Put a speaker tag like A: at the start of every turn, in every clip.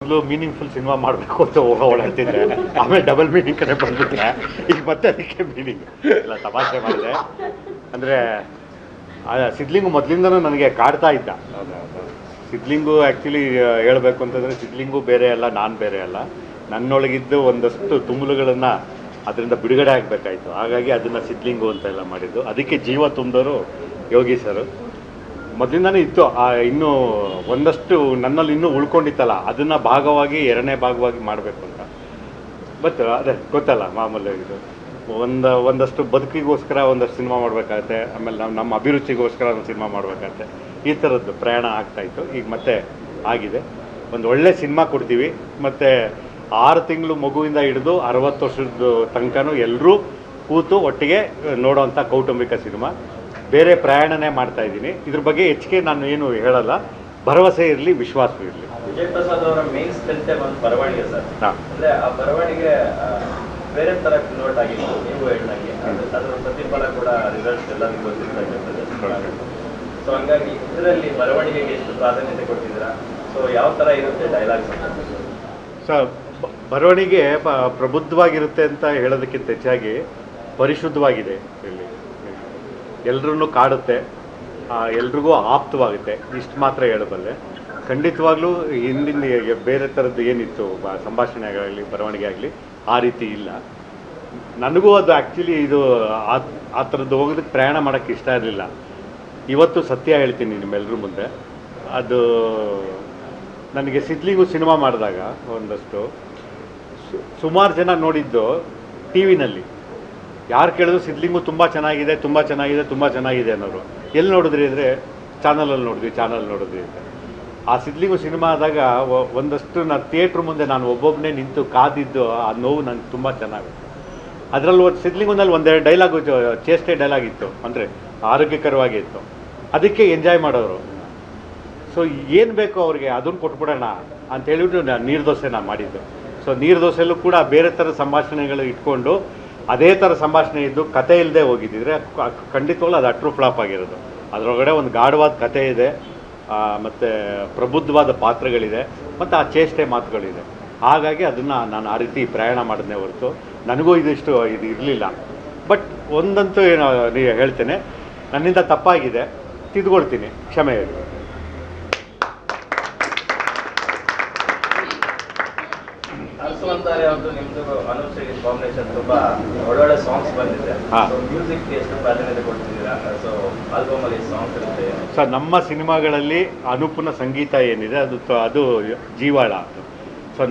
A: Meaningful cinema ಮಾಡಬೇಕು ಅಂತ ಓಡಾಡ್ತಿದ್ರೆ ಆಮೇಲೆ ಡಬಲ್ ಮೀನಿಂಗ್ ಕಡೆ ಬಂದ್ಬಿಟ್ರೆ ಈಗ ಮತ್ತೆ ಅದಕ್ಕೆ ಮೀನಿಂಗ್ ಇಲ್ಲ ತಮಾಷೆ ಮಾಡಿದೆ. ಅಂದರೆ ಸಿದ್ಲಿಂಗು ಮೊದಲಿಂದನೂ ನನಗೆ ಕಾಡ್ತಾ ಇದ್ದ. ಸಿದ್ಲಿಂಗು ಆ್ಯಕ್ಚುಲಿ ಹೇಳಬೇಕು ಅಂತಂದರೆ ಸಿದ್ಲಿಂಗು ಬೇರೆ ಅಲ್ಲ, ನಾನು ಬೇರೆ ಅಲ್ಲ. ನನ್ನೊಳಗಿದ್ದು ಒಂದಷ್ಟು ತುಮುಲುಗಳನ್ನು ಅದರಿಂದ ಬಿಡುಗಡೆ ಆಗಬೇಕಾಯ್ತು. ಹಾಗಾಗಿ ಅದನ್ನು ಸಿದ್ಲಿಂಗು ಅಂತೆಲ್ಲ ಮಾಡಿದ್ದು. ಅದಕ್ಕೆ ಜೀವ ತುಂಬಿದವರು ಯೋಗಿ ಸರು. ಮೊದಲಿಂದನೇ ಇತ್ತು. ಇನ್ನೂ ಒಂದಷ್ಟು ನನ್ನಲ್ಲಿ ಇನ್ನೂ ಉಳ್ಕೊಂಡಿತ್ತಲ್ಲ, ಅದನ್ನು ಭಾಗವಾಗಿ ಎರಡನೇ ಭಾಗವಾಗಿ ಮಾಡಬೇಕು ಅಂತ. ಬಟ್ ಅದೇ ಗೊತ್ತಲ್ಲ, ಮಾಮೂಲಿ ಇದು ಒಂದಷ್ಟು ಬದುಕಿಗೋಸ್ಕರ ಒಂದಷ್ಟು ಸಿನಿಮಾ ಮಾಡಬೇಕಾಗತ್ತೆ, ಆಮೇಲೆ ನಮ್ಮ ಅಭಿರುಚಿಗೋಸ್ಕರ ಒಂದು ಸಿನಿಮಾ ಮಾಡಬೇಕಾಗತ್ತೆ. ಈ ಥರದ್ದು ಪ್ರಯಾಣ ಆಗ್ತಾಯಿತ್ತು. ಈಗ ಮತ್ತೆ ಆಗಿದೆ. ಒಂದು ಒಳ್ಳೆ ಸಿನಿಮಾ ಕೊಡ್ತೀವಿ. ಮತ್ತು 6 ತಿಂಗಳು ಮಗುವಿಂದ ಹಿಡಿದು 60 ವರ್ಷದ ತನಕನೂ ಎಲ್ಲರೂ ಕೂತು ಒಟ್ಟಿಗೆ ನೋಡೋವಂಥ ಕೌಟುಂಬಿಕ ಸಿನಿಮಾ. ಬೇರೆ ಪ್ರಯಾಣನೇ ಮಾಡ್ತಾ ಇದ್ದೀನಿ. ಇದ್ರ ಬಗ್ಗೆ ಹೆಚ್ಚಿಗೆ ನಾನು ಏನು ಹೇಳಲ್ಲ. ಭರವಸೆ ಇರಲಿ, ವಿಶ್ವಾಸ ಇರಲಿ.
B: ವಿಜಯ್ ಪ್ರಸಾದ್ ಅವರ ಮೇನ್ ಸ್ಟ್ರೆಂತ್ ಒಂದು ಬರವಣಿಗೆ ಸರ್. ಅಂದ್ರೆ ಆ ಬರವಣಿಗೆ ಬೇರೆ ತರ ಕನ್ವರ್ಟ್ ಆಗಿತ್ತು. ನೀವು ಹೇಳಿದಂಗೆ ಅದರ ಪ್ರತಿಫಲ ಕೂಡ ರಿಸಲ್ಟ್ಸ್ ಎಲ್ಲರಿಗೂ ಗೊತ್ತಿರ್ತಕ್ಕಂಥದ್ದು. ಸೊ ಹಂಗಾಗಿ ಇದರಲ್ಲಿ ಬರವಣಿಗೆಗೆ ಎಷ್ಟು ಪ್ರಾಧಾನ್ಯತೆ ಕೊಡ್ತಿದ್ದೀರಾ? ಸೊ ಯಾವ ತರ ಇರುತ್ತೆ ಡೈಲಾಗ್ಸ್?
A: ಸರ್, ಬರವಣಿಗೆ ಪ್ರಬುದ್ಧವಾಗಿರುತ್ತೆ ಅಂತ ಹೇಳೋದಕ್ಕಿಂತ ಹೆಚ್ಚಾಗಿ ಪರಿಶುದ್ಧವಾಗಿದೆ. ಇಲ್ಲಿ ಎಲ್ರನ್ನೂ ಕಾಡುತ್ತೆ, ಎಲ್ರಿಗೂ ಆಪ್ತವಾಗುತ್ತೆ. ಇಷ್ಟು ಮಾತ್ರ ಹೇಳಬಲ್ಲೆ. ಖಂಡಿತವಾಗ್ಲೂ ಹಿಂದಿನ ಬೇರೆ ಥರದ್ದು ಏನಿತ್ತು ಸಂಭಾಷಣೆಗಾಗಲಿ ಬರವಣಿಗೆ ಆಗಲಿ ಆ ರೀತಿ ಇಲ್ಲ. ನನಗೂ ಅದು ಆ್ಯಕ್ಚುಲಿ ಇದು ಆ ಥರದ್ದು ಹೋಗೋದಕ್ಕೆ ಪ್ರಯಾಣ ಮಾಡೋಕ್ಕೆ ಇಷ್ಟ ಇರಲಿಲ್ಲ. ಇವತ್ತು ಸತ್ಯ ಹೇಳ್ತೀನಿ ನಿಮ್ಮೆಲ್ಲರ ಮುಂದೆ. ಅದು ನನಗೆ ಸಿದ್ಲಿಂಗು ಸಿನಿಮಾ ಮಾಡಿದಾಗ ಒಂದಷ್ಟು ಸುಮಾರು ಜನ ನೋಡಿದ್ದು ಟಿ ವಿನಲ್ಲಿ. ಯಾರು ಕೇಳಿದ್ರು ಸಿದ್ಲಿಂಗು ತುಂಬ ಚೆನ್ನಾಗಿದೆ, ತುಂಬ ಚೆನ್ನಾಗಿದೆ, ತುಂಬ ಚೆನ್ನಾಗಿದೆ ಅನ್ನೋರು. ಎಲ್ಲಿ ನೋಡಿದ್ರಿ ಅಂದರೆ ಚಾನಲಲ್ಲಿ ನೋಡಿದ್ವಿ ಅಂತ. ಆ ಸಿದ್ಲಿಂಗು ಸಿನಿಮಾ ಆದಾಗ ಒಂದಷ್ಟು ನಾನು ಥಿಯೇಟ್ರ್ ಮುಂದೆ ನಾನು ಒಬ್ಬೊಬ್ಬನೇ ನಿಂತು ಕಾದಿದ್ದು ಆ ನೋವು ನನಗೆ ತುಂಬ ಚೆನ್ನಾಗಿತ್ತು. ಅದರಲ್ಲಿ ಒಂದು ಸಿದ್ಲಿಂಗುನಲ್ಲಿ ಒಂದೆರಡು ಡೈಲಾಗು ಚೇಷ್ಟೆ ಡೈಲಾಗ್ ಇತ್ತು, ಅಂದರೆ ಆರೋಗ್ಯಕರವಾಗಿ ಇತ್ತು. ಅದಕ್ಕೆ ಎಂಜಾಯ್ ಮಾಡೋರು. ಸೊ ಏನು ಬೇಕೋ ಅವ್ರಿಗೆ ಅದನ್ನು ಕೊಟ್ಬಿಡೋಣ ಅಂತ ಹೇಳಿಬಿಟ್ಟು ನೀರು ದೋಸೆ ನಾನು ಮಾಡಿದ್ದು. ಸೊ ನೀರು ದೋಸೆಯಲ್ಲೂ ಕೂಡ ಬೇರೆ ಥರ ಸಂಭಾಷಣೆಗಳು ಇಟ್ಕೊಂಡು ಅದೇ ಥರ ಸಂಭಾಷಣೆ ಇದ್ದು ಕತೆ ಇಲ್ಲದೆ ಹೋಗಿದ್ದಿದ್ರೆ ಖಂಡಿತವಾಗ್ಲೂ ಅದು ಅಟ್ರು ಫ್ಲಾಪ್ ಆಗಿರೋದು. ಅದರೊಳಗಡೆ ಒಂದು ಗಾಢವಾದ ಕತೆ ಇದೆ, ಮತ್ತು ಪ್ರಬುದ್ಧವಾದ ಪಾತ್ರಗಳಿದೆ, ಮತ್ತು ಆ ಚೇಷ್ಟೆ ಮಾತುಗಳಿದೆ. ಹಾಗಾಗಿ ಅದನ್ನು ನಾನು ಆ ರೀತಿ ಪ್ರಯಾಣ ಮಾಡಿದ್ನೇ ಹೊರತು ನನಗೂ ಇದು ಇರಲಿಲ್ಲ. ಬಟ್ ಒಂದಂತೂ ಏನು ಹೇಳ್ತೇನೆ, ನನ್ನಿಂದ ತಪ್ಪಾಗಿದೆ, ತಿದ್ಕೊಳ್ತೀನಿ, ಕ್ಷಮೆ ಇರಲಿ.
B: ನಿಮ್ದು ಅನುಶ್ರೀ ಕಾಂಬಿನೇಷನ್ ತುಂಬಾ ಒಳ್ಳೊಳ್ಳೆ ಸಾಂಗ್ಸ್ ಬಂದಿದೆ. ಮ್ಯೂಸಿಕ್ ಎಷ್ಟು ಪ್ರಾಧಾನ್ಯತೆ ಕೊಡ್ತಿದ್ದೀರಾ? ಸೊ ಆಲ್ಬಮ್ ಅಲ್ಲಿ ಸಾಂಗ್ಸ್ ಇರುತ್ತೆ
A: ಸರ್. ನಮ್ಮ ಸಿನಿಮಾಗಳಲ್ಲಿ ಅನೂಪನ ಸಂಗೀತ ಏನಿದೆ ಅದು ಜೀವಾಳ. ಸೊ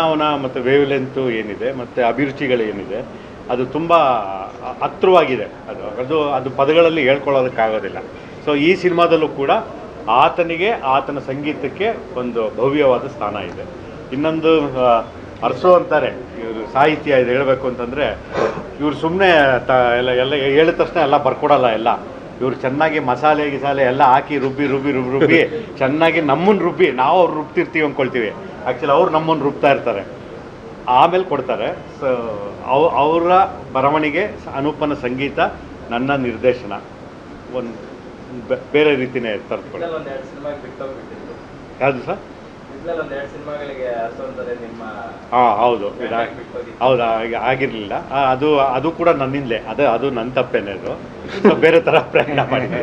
A: ಅವನ ಮತ್ತು ವೇವ್ ಲೆಂತು ಏನಿದೆ ಮತ್ತು ಅಭಿರುಚಿಗಳು ಏನಿದೆ ಅದು ತುಂಬ ಹತ್ರವಾಗಿದೆ. ಅದು ಪದಗಳಲ್ಲಿ ಹೇಳ್ಕೊಳ್ಳೋದಕ್ಕಾಗೋದಿಲ್ಲ. ಸೊ ಈ ಸಿನಿಮಾದಲ್ಲೂ ಕೂಡ ಆತನ ಸಂಗೀತಕ್ಕೆ ಒಂದು ಭವ್ಯವಾದ ಸ್ಥಾನ ಇದೆ. ಇನ್ನೊಂದು ಅರಸೋ ಅಂತಾರೆ ಇವರು ಸಾಹಿತ್ಯ ಇದು ಹೇಳಬೇಕು ಅಂತಂದರೆ, ಇವ್ರು ಸುಮ್ಮನೆ ಎಲ್ಲ ಹೇಳಿದ ತಕ್ಷಣ ಎಲ್ಲ ಬರ್ಕೊಡಲ್ಲ. ಇವ್ರು ಚೆನ್ನಾಗಿ ಮಸಾಲೆ ಎಲ್ಲ ಹಾಕಿ ರುಬ್ಬಿ ಚೆನ್ನಾಗಿ ನಮ್ಮನ್ನು ರುಬ್ಬಿ ನಾವು ಅವ್ರು ರುಬ್ತಿರ್ತೀವಿ ಅಂದ್ಕೊಳ್ತೀವಿ. ಆ್ಯಕ್ಚುಲಿ ಅವ್ರು ನಮ್ಮನ್ನು ರುಬ್ತಾ ಇರ್ತಾರೆ, ಆಮೇಲೆ ಕೊಡ್ತಾರೆ. ಸೊ ಅವರ ಬರವಣಿಗೆ, ಅನೂಪನ ಸಂಗೀತ, ನನ್ನ ನಿರ್ದೇಶನ ಒಂದು ಬೇರೆ ರೀತಿಯೇ ತರ್ಸ್ಕೊಳ್ಳಿ. ಯಾವುದು ಸರ್? ಹೌದು ಆಗಿರಲಿಲ್ಲ. ಅದು ಕೂಡ ನನ್ನಿಂದಲೇ. ಅದು ನನ್ನ ತಪ್ಪೇನೆ. ಅದು ಬೇರೆ ಥರ ಪ್ರಯಾಣ ಮಾಡಿದೆ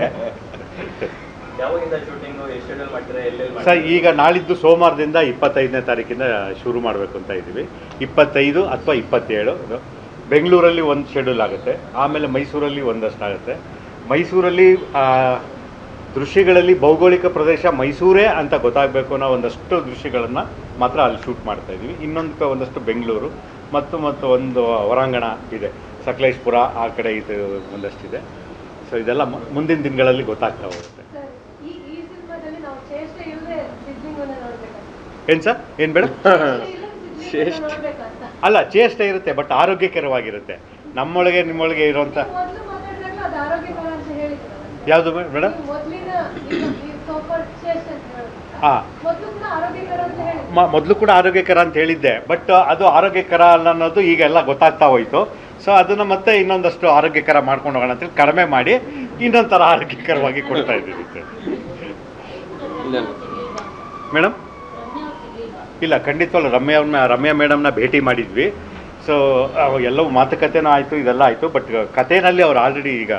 A: ಸರ್. ಈಗ ನಾಳಿದ್ದು ಸೋಮವಾರದಿಂದ 25ನೇ ತಾರೀಕಿಂದ ಶುರು ಮಾಡಬೇಕು ಅಂತ ಇದ್ದೀವಿ. 25 ಅಥವಾ 27 ಬೆಂಗಳೂರಲ್ಲಿ ಒಂದು ಶೆಡ್ಯೂಲ್ ಆಗುತ್ತೆ. ಆಮೇಲೆ ಮೈಸೂರಲ್ಲಿ ಒಂದಷ್ಟು ಆಗುತ್ತೆ. ಮೈಸೂರಲ್ಲಿ ದೃಶ್ಯಗಳಲ್ಲಿ ಭೌಗೋಳಿಕ ಪ್ರದೇಶ ಮೈಸೂರೇ ಅಂತ ಗೊತ್ತಾಗಬೇಕು ಅನ್ನೋ ಒಂದಷ್ಟು ದೃಶ್ಯಗಳನ್ನು ಮಾತ್ರ ಅಲ್ಲಿ ಶೂಟ್ ಮಾಡ್ತಾಯಿದ್ದೀವಿ. ಒಂದಷ್ಟು ಬೆಂಗಳೂರು ಮತ್ತು ಒಂದು ಹೊರಾಂಗಣ ಇದೆ, ಸಕಲೇಶ್ಪುರ ಆ ಕಡೆ ಇದು ಒಂದಷ್ಟಿದೆ. ಸೊ ಇದೆಲ್ಲ ಮುಂದಿನ ದಿನಗಳಲ್ಲಿ ಗೊತ್ತಾಗ್ತಾ ಹೋಗುತ್ತೆ. ಏನು ಸರ್? ಏನು ಬೇಡ ಅಲ್ಲ, ಚೇಷ್ಟೆ ಇರುತ್ತೆ, ಬಟ್ ಆರೋಗ್ಯಕರವಾಗಿರುತ್ತೆ. ನಮ್ಮೊಳಗೆ ನಿಮ್ಮೊಳಗೆ ಇರೋಂಥ ಯಾವುದು ಮೇಡಮ್? ಹಾಂ, ಮೊದಲು ಕೂಡ ಆರೋಗ್ಯಕರ ಅಂತ ಹೇಳಿದ್ದೆ. ಬಟ್ ಅದು ಆರೋಗ್ಯಕರ ಅಲ್ಲ ಅನ್ನೋದು ಈಗ ಎಲ್ಲ ಗೊತ್ತಾಗ್ತಾ ಹೋಯಿತು. ಸೊ ಅದನ್ನು ಮತ್ತೆ ಇನ್ನೊಂದಷ್ಟು ಆರೋಗ್ಯಕರ ಮಾಡ್ಕೊಂಡು ಹೋಗೋಣ ಅಂತೇಳಿ ಕಡಿಮೆ ಮಾಡಿ ಇನ್ನೊಂಥರ ಆರೋಗ್ಯಕರವಾಗಿ ಕೊಡ್ತಾ ಇದ್ದೀವಿ ಮೇಡಮ್. ಇಲ್ಲ, ಖಂಡಿತವಲ್ಲ. ರಮ್ಯಾ ಮೇಡಮ್ನ ಭೇಟಿ ಮಾಡಿದ್ವಿ. ಸೊ ಎಲ್ಲವೂ ಮಾತುಕತೆನೂ ಆಯಿತು, ಇದೆಲ್ಲ ಆಯಿತು. ಬಟ್ ಕಥೆನಲ್ಲಿ ಅವ್ರು ಆಲ್ರೆಡಿ ಈಗ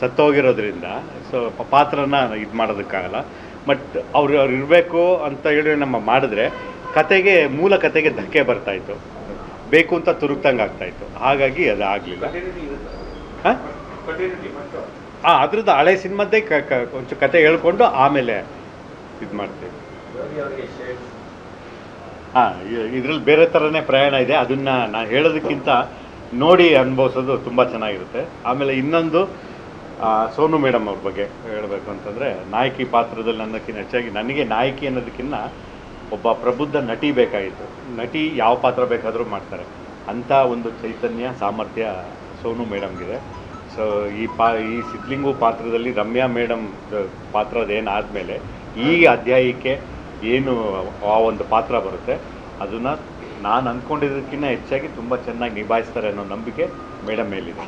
A: ಸತ್ತೋಗಿರೋದ್ರಿಂದ ಸೊ ಪಾತ್ರನ ಇದು ಮಾಡೋದಕ್ಕಾಗಲ್ಲ. ಬಟ್ ಅವ್ರು ಇರಬೇಕು ಅಂತ ಹೇಳಿ ನಮ್ಮ ಮಾಡಿದ್ರೆ ಮೂಲ ಕತೆಗೆ ಧಕ್ಕೆ ಬರ್ತಾಯಿತ್ತು, ಬೇಕು ಅಂತ ತುರುಕ್ತಂಗೆ ಆಗ್ತಾಯಿತ್ತು. ಹಾಗಾಗಿ ಅದು ಆಗಲಿಲ್ಲ. ಹಾಂ, ಅದ್ರದ್ದು ಹಳೆ ಸಿನಿಮಾದ್ದೇ ಒಂಚೂರು ಕತೆ ಹೇಳ್ಕೊಂಡು ಆಮೇಲೆ ಇದು ಮಾಡ್ತೀವಿ. ಇದರಲ್ಲಿ ಬೇರೆ ಥರನೇ ಪ್ರಯಾಣ ಇದೆ. ಅದನ್ನು ನಾನು ಹೇಳೋದಕ್ಕಿಂತ ನೋಡಿ ಅನುಭವಿಸೋದು ತುಂಬ ಚೆನ್ನಾಗಿರುತ್ತೆ. ಆಮೇಲೆ ಇನ್ನೊಂದು ಸೋನು ಮೇಡಮ್ ಅವ್ರ ಬಗ್ಗೆ ಹೇಳಬೇಕು ಅಂತಂದರೆ, ನಾಯಕಿ ಪಾತ್ರದಲ್ಲಿ ಅನ್ನೋಕ್ಕಿಂತ ಹೆಚ್ಚಾಗಿ ನನಗೆ ನಾಯಕಿ ಅನ್ನೋದಕ್ಕಿಂತ ಒಬ್ಬ ಪ್ರಬುದ್ಧ ನಟಿ ಬೇಕಾಗಿತ್ತು. ನಟಿ ಯಾವ ಪಾತ್ರ ಬೇಕಾದರೂ ಮಾಡ್ತಾರೆ, ಅಂಥ ಒಂದು ಚೈತನ್ಯ ಸಾಮರ್ಥ್ಯ ಸೋನು ಮೇಡಮ್ಗಿದೆ. ಸೊ ಈ ಸಿದ್ಲಿಂಗು ಪಾತ್ರದಲ್ಲಿ ರಮ್ಯಾ ಮೇಡಮ್ ಪಾತ್ರದೇನಾದಮೇಲೆ ಈ ಅಧ್ಯಾಯಕ್ಕೆ ಏನು ಆ ಒಂದು ಪಾತ್ರ ಬರುತ್ತೆ ಅದನ್ನು ನಾನು ಅಂದ್ಕೊಂಡಿದ್ದಕ್ಕಿಂತ ಹೆಚ್ಚಾಗಿ ತುಂಬ ಚೆನ್ನಾಗಿ ನಿಭಾಯಿಸ್ತಾರೆ ಅನ್ನೋ ನಂಬಿಕೆ ಮೇಡಮ್ ಮೇಲಿದೆ.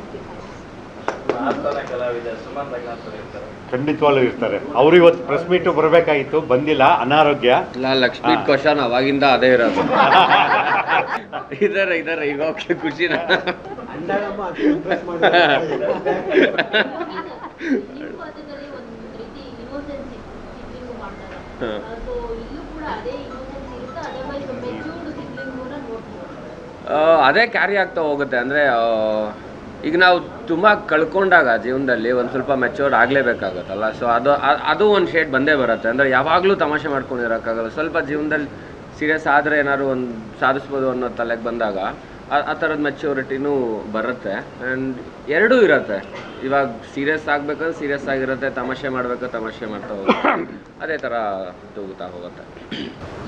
A: ಖಂಡಿತವಾಗ್ಲೂ ಇರ್ತಾರೆ. ಅವರು ಇವತ್ತು ಪ್ರೆಸ್ ಮೀಟು ಬರಬೇಕಾಗಿತ್ತು, ಬಂದಿಲ್ಲ, ಅನಾರೋಗ್ಯ.
C: ಲಕ್ಷ್ಮೀ ಕ್ವಶನ್ ಅವಾಗಿಂದ ಅದೇ ಇರೋದು. ಇದಾರೆ ಈಗ ಓಕೆ, ಖುಷಿನ. ಅದೇ ಕ್ಯಾರಿ ಆಗ್ತಾ ಹೋಗುತ್ತೆ. ಅಂದರೆ ಈಗ ನಾವು ತುಂಬ ಕಳ್ಕೊಂಡಾಗ ಜೀವನದಲ್ಲಿ ಒಂದು ಸ್ವಲ್ಪ ಮೆಚ್ಯೂರ್ ಆಗಲೇಬೇಕಾಗುತ್ತಲ್ಲ. ಸೊ ಅದು ಒಂದು ಶೇಡ್ ಬಂದೇ ಬರುತ್ತೆ. ಅಂದರೆ ಯಾವಾಗಲೂ ತಮಾಷೆ ಮಾಡ್ಕೊಂಡಿರೋಕ್ಕಾಗಲ್ಲ. ಸ್ವಲ್ಪ ಜೀವನದಲ್ಲಿ ಸೀರಿಯಸ್ ಆದರೆ ಏನಾದ್ರು ಒಂದು ಸಾಧಿಸ್ಬೋದು ಅನ್ನೋ ತಲೆಗೆ ಬಂದಾಗ ಆ ಥರದ ಮೆಚ್ಯೂರಿಟಿನೂ ಬರುತ್ತೆ. ಆ್ಯಂಡ್ ಎರಡೂ ಇರುತ್ತೆ. ಇವಾಗ ಸೀರಿಯಸ್ ಆಗಬೇಕಾದ್ರೆ ಸೀರಿಯಸ್ ಆಗಿರುತ್ತೆ, ತಮಾಷೆ ಮಾಡಬೇಕು ತಮಾಷೆ ಮಾಡ್ತಾ ಹೋಗುತ್ತೆ. ಅದೇ ಥರ ತೂಗುತ್ತಾ ಹೋಗುತ್ತೆ.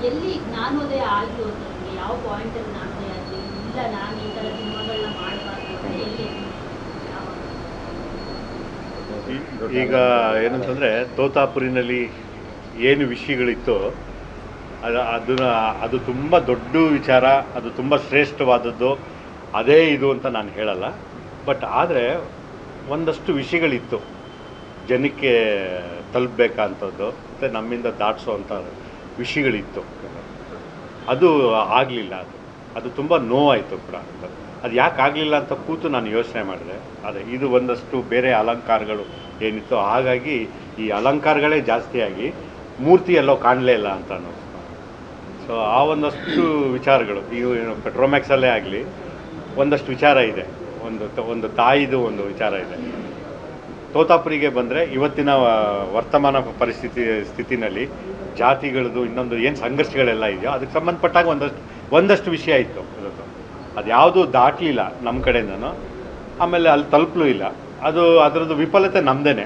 D: ಎಲ್ಲಿ ಜ್ಞಾನೋದಯ ಆಯಿತು ಅಂತ ಯಾವ ಪಾಯಿಂಟಲ್ಲಿ ಜ್ಞಾನೋದಯ ಆಯಿತು? ಇಲ್ಲ, ನಾನು ಈ ಥರ ಸಿನಿಮಾಗಳನ್ನ ಮಾಡಬಾರ್ದು ಅಂತ ಎಲ್ಲಿ?
A: ಈಗ ಏನಂತಂದರೆ, ತೋತಾಪುರಿನಲ್ಲಿ ಏನು ವಿಷಯಗಳಿತ್ತು ಅದು ತುಂಬ ದೊಡ್ಡ ವಿಚಾರ, ಅದು ತುಂಬ ಶ್ರೇಷ್ಠವಾದದ್ದು, ಅದೇ ಇದು ಅಂತ ನಾನು ಹೇಳಲ್ಲ. ಬಟ್ ಆದರೆ ಒಂದಷ್ಟು ವಿಷಯಗಳಿತ್ತು ಜನಕ್ಕೆ ತಲುಪಬೇಕಂಥದ್ದು, ಮತ್ತು ನಮ್ಮಿಂದ ದಾಟಿಸೋವಂಥ ವಿಷಯಗಳಿತ್ತು. ಅದು ಆಗಲಿಲ್ಲ. ಅದು ತುಂಬ ನೋವಾಯಿತು ಕೂಡ. ಅದು ಯಾಕೆ ಆಗಲಿಲ್ಲ ಅಂತ ಕೂತು ನಾನು ಯೋಚನೆ ಮಾಡಿದೆ. ಅದೇ ಇದು ಒಂದಷ್ಟು ಬೇರೆ ಅಲಂಕಾರಗಳು ಏನಿತ್ತು, ಹಾಗಾಗಿ ಈ ಅಲಂಕಾರಗಳೇ ಜಾಸ್ತಿಯಾಗಿ ಮೂರ್ತಿ ಎಲ್ಲೋ ಕಾಣಲೇ ಇಲ್ಲ ಅಂತ ಅನ್ನೋದು. ಸೊ ಆ ಒಂದಷ್ಟು ವಿಚಾರಗಳು ಈ ಪೆಟ್ರೋಮ್ಯಾಕ್ಸಲ್ಲೇ ಆಗಲಿ ಒಂದಷ್ಟು ವಿಚಾರ ಇದೆ. ಒಂದು ತಾಯಿದು ಒಂದು ವಿಚಾರ ಇದೆ. ತೋತಾಪುರಿಗೆ ಬಂದರೆ ಇವತ್ತಿನ ವರ್ತಮಾನ ಸ್ಥಿತಿನಲ್ಲಿ ಜಾತಿಗಳದ್ದು ಇನ್ನೊಂದು ಏನು ಸಂಘರ್ಷಗಳೆಲ್ಲ ಇದೆಯೋ ಅದಕ್ಕೆ ಸಂಬಂಧಪಟ್ಟಾಗ ಒಂದಷ್ಟು ವಿಷಯ ಇತ್ತು. ಅದು ಯಾವುದೂ ದಾಟಲಿಲ್ಲ ನಮ್ಮ ಕಡೆಯಿಂದನೂ, ಆಮೇಲೆ ಅಲ್ಲಿ ತಲುಪಲೂ ಇಲ್ಲ. ಅದರದ್ದು ವಿಫಲತೆ ನಮ್ಮದೇ,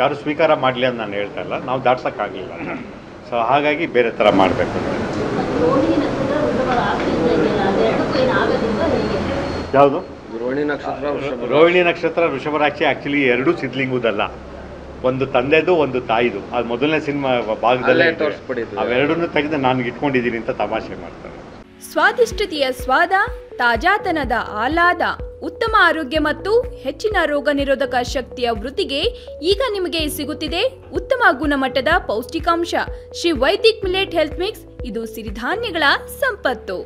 A: ಯಾರು ಸ್ವೀಕಾರ ಮಾಡಲಿ ಅಂತ ನಾನು ಹೇಳ್ತಾ ಇಲ್ಲ, ನಾವು ದಾಟ್ಸೋಕ್ಕಾಗಲಿಲ್ಲ. ಸೊ ಹಾಗಾಗಿ ಬೇರೆ ಥರ ಮಾಡಬೇಕು. ಯಾವುದು? ರೋಹಿಣಿ ನಕ್ಷತ್ರ ವೃಷಭರಾಶಿ ಆ್ಯಕ್ಚುಲಿ ಎರಡೂ ಸಿದ್ಲಿಂಗುದಲ್ಲ, ಒಂದು ತಂದೆದು ಒಂದು ತಾಯಿದು. ಅದು ಮೊದಲನೇ ಸಿನಿಮಾ ಭಾಗದಲ್ಲೇ ಅವೆರಡನ್ನೂ ತೆಗೆದು ನಾನು ಇಟ್ಕೊಂಡಿದ್ದೀನಿ ಅಂತ ತಮಾಷೆ ಮಾಡ್ತಾರೆ.
E: ಸ್ವಾದಿಷ್ಟತೆಯ ಸ್ವಾದ, ತಾಜಾತನದ ಆಹ್ಲಾದ, ಉತ್ತಮ ಆರೋಗ್ಯ ಮತ್ತು ಹೆಚ್ಚಿನ ರೋಗ ನಿರೋಧಕ ಶಕ್ತಿಯ ವೃದ್ಧಿಗೆ ಈಗ ನಿಮಗೆ ಸಿಗುತ್ತಿದೆ ಉತ್ತಮ ಗುಣಮಟ್ಟದ ಪೌಷ್ಟಿಕಾಂಶ. Shri Vaidik millet health mix, ಇದು ಸಿರಿಧಾನ್ಯಗಳ ಸಂಪತ್ತು.